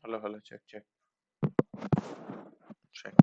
Hello, hello, check, check, check.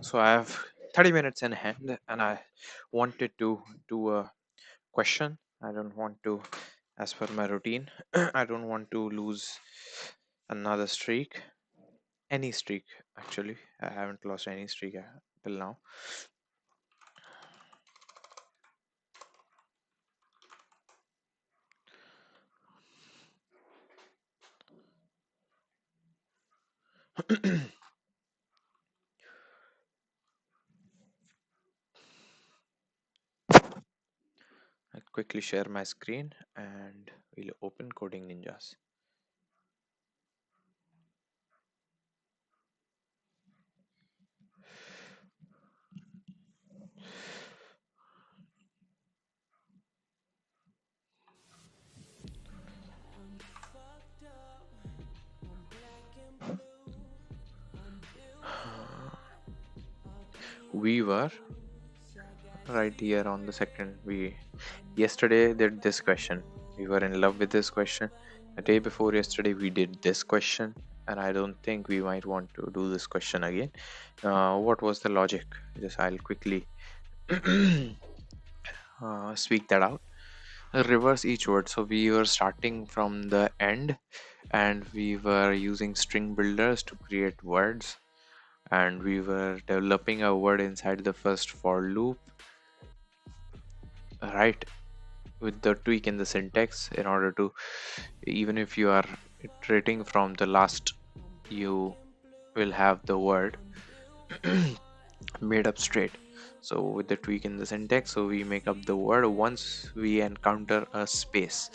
So I have 30 minutes in hand and I wanted to do a question. I don't want to, as per my routine, I don't want to lose another streak. Any streak, actually. I haven't lost any streak till now. I'll quickly share my screen and we'll open Coding Ninjas. We were right here on the second. We yesterday did this question. We were in love with this question. The day before yesterday we did this question, and I don't think we might want to do this question again. What was the logic? Just I'll quickly speak that out. Reverse each word. So we were starting from the end and we were using string builders to create words, and we were developing a word inside the first for loop, right, with the tweak in the syntax in order to, even if you are iterating from the last, you will have the word made up straight. So with the tweak in the syntax, so we make up the word once we encounter a space.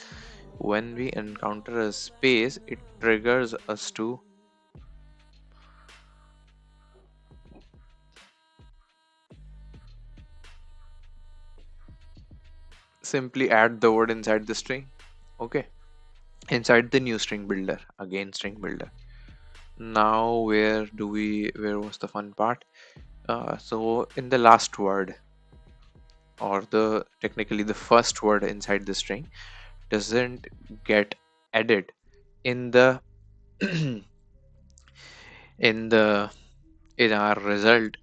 When we encounter a space, it triggers us to simply add the word inside the string. Okay, inside the new string builder, again string builder. Now where was the fun part? So in the last word, or the technically the first word inside the string, doesn't get added in the in the in our result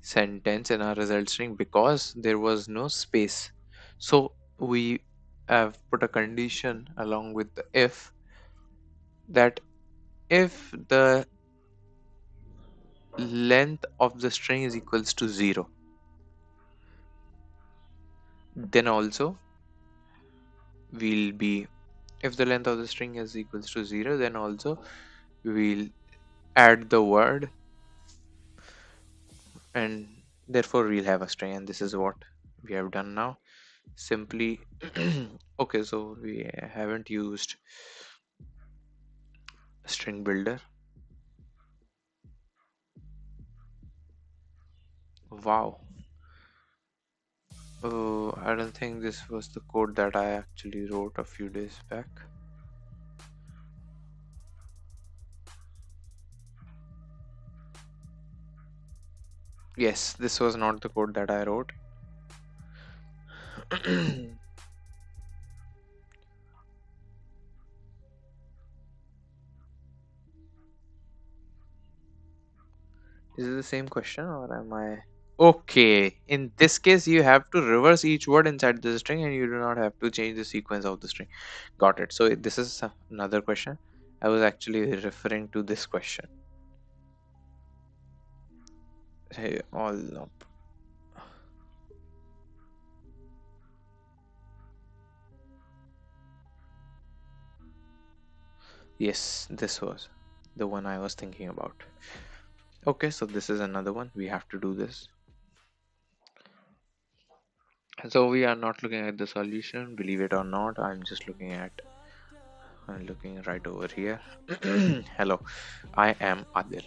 sentence, in our result string, because there was no space. So we have put a condition along with the if, that if the length of the string is equals to 0, then also we'll be, if the length of the string is equals to 0, then also we'll add the word, and therefore we'll have a string. And this is what we have done now. Simply okay, so we haven't used string builder. Wow. I don't think this was the code that I actually wrote a few days back. Yes, this was not the code that I wrote. Is it the same question or am I? Okay, in this case, you have to reverse each word inside the string and you do not have to change the sequence of the string. Got it. So this is another question. I was actually referring to this question. Hey, all up. Yes, this was the one I was thinking about. Okay, so this is another one. We have to do this. So we are not looking at the solution, believe it or not. I'm looking right over here. Hello, I am Adil.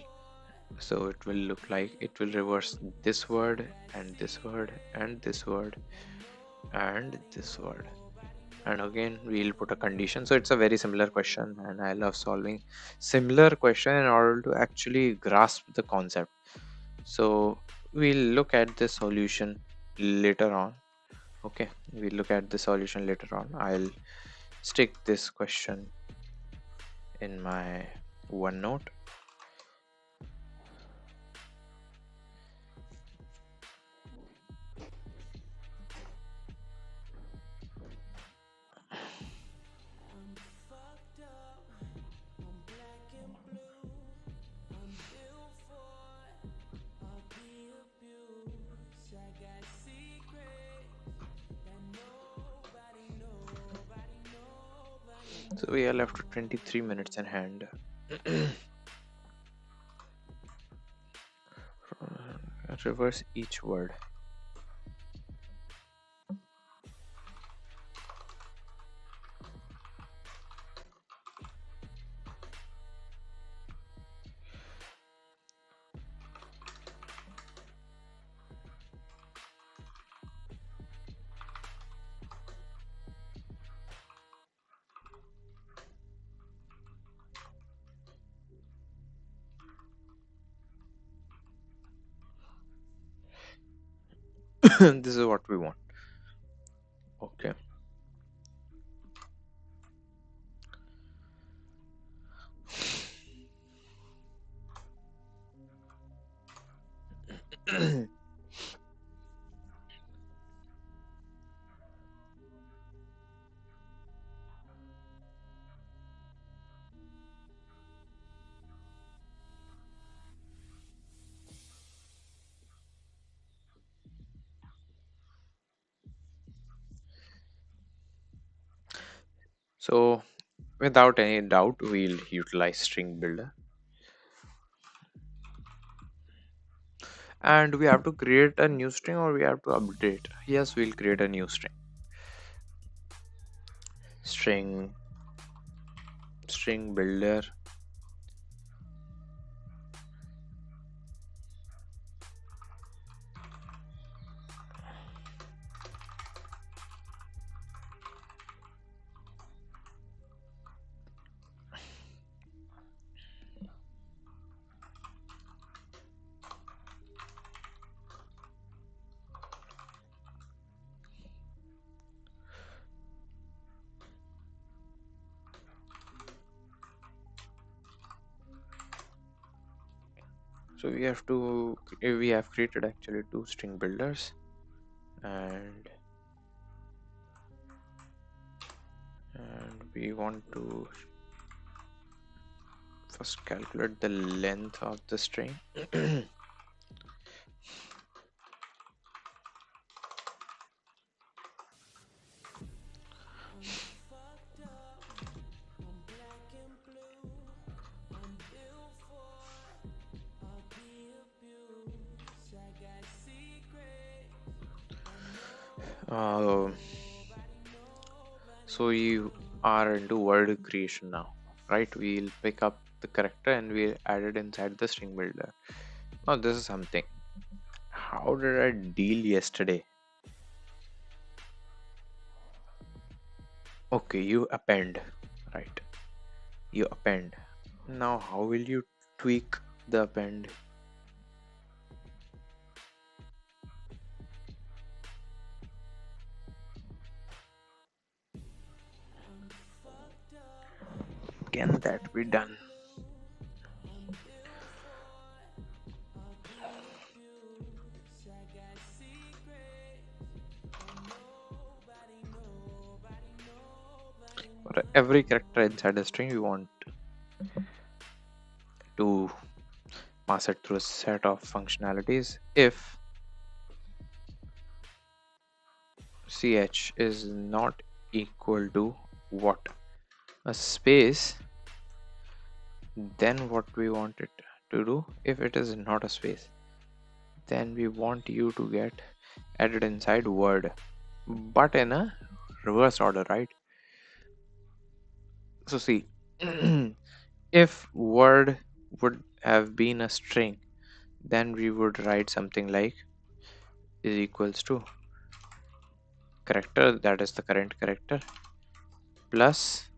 So it will look like it will reverse this word and this word and this word and this word. And again, we'll put a condition. So it's a very similar question, and I love solving similar question in order to actually grasp the concept. So we'll look at the solution later on. Okay, we'll look at the solution later on. I'll stick this question in my OneNote. So we are left with 23 minutes in hand. Reverse each word. This is what we want. Okay. So without any doubt, we'll utilize string builder, and we have to create a new string or we have to update. Yes, we'll create a new string. String builder. So we have created actually two string builders, and we want to first calculate the length of the string. Um, so you are into word creation now, right? We'll pick up the character and we'll add it inside the string builder. Now this is something. How did I deal yesterday? Okay, you append, right? You append. Now how will you tweak the append? Can that be done? For every character inside a string, we want to pass it through a set of functionalities. If ch is not equal to what? A space Then what we want it to do, if it is not a space, then we want you to get added inside word, but in a reverse order, right? So see, if word would have been a string, then we would write something like is equals to character, that is the current character, plus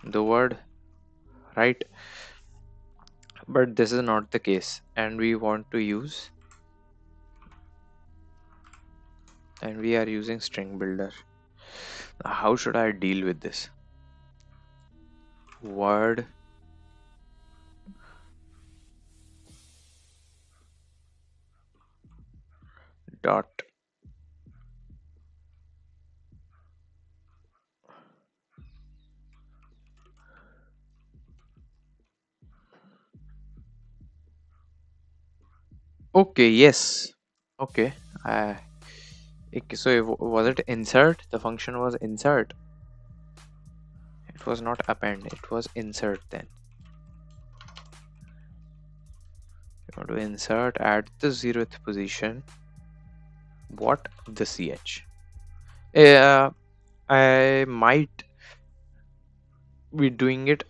the word, right? But this is not the case, and we want to use, and we are using string builder. Now, how should I deal with this? Word dot, okay, yes, okay. I so was it insert? The function was insert. It was not append, it was insert. Then you want to insert at the 0th position what, the ch. I might be doing it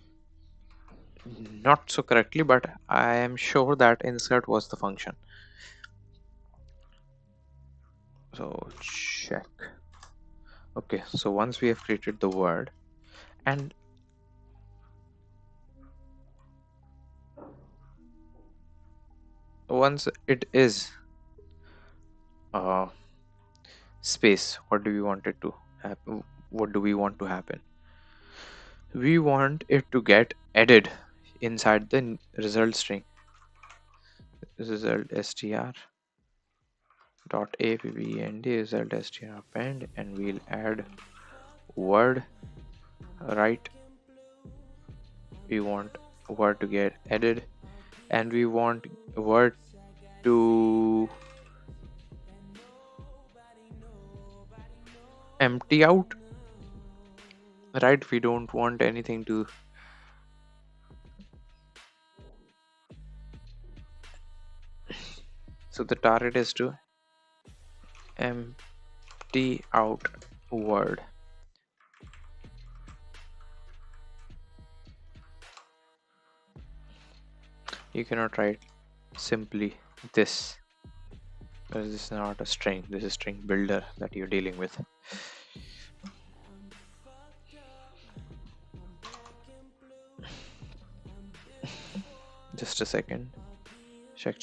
not so correctly, but I am sure that insert was the function. So check. Okay, so once we have created the word, and once it is space, what do we want it to happen? What do we want to happen? We want it to get added inside the result string, result str dot append result str append, and we'll add word, right? We want word to get added, and we want word to empty out, right? We don't want anything to, so the target is to empty out word. You cannot write simply this, because this is not a string, this is string builder that you're dealing with. Just a second. Check.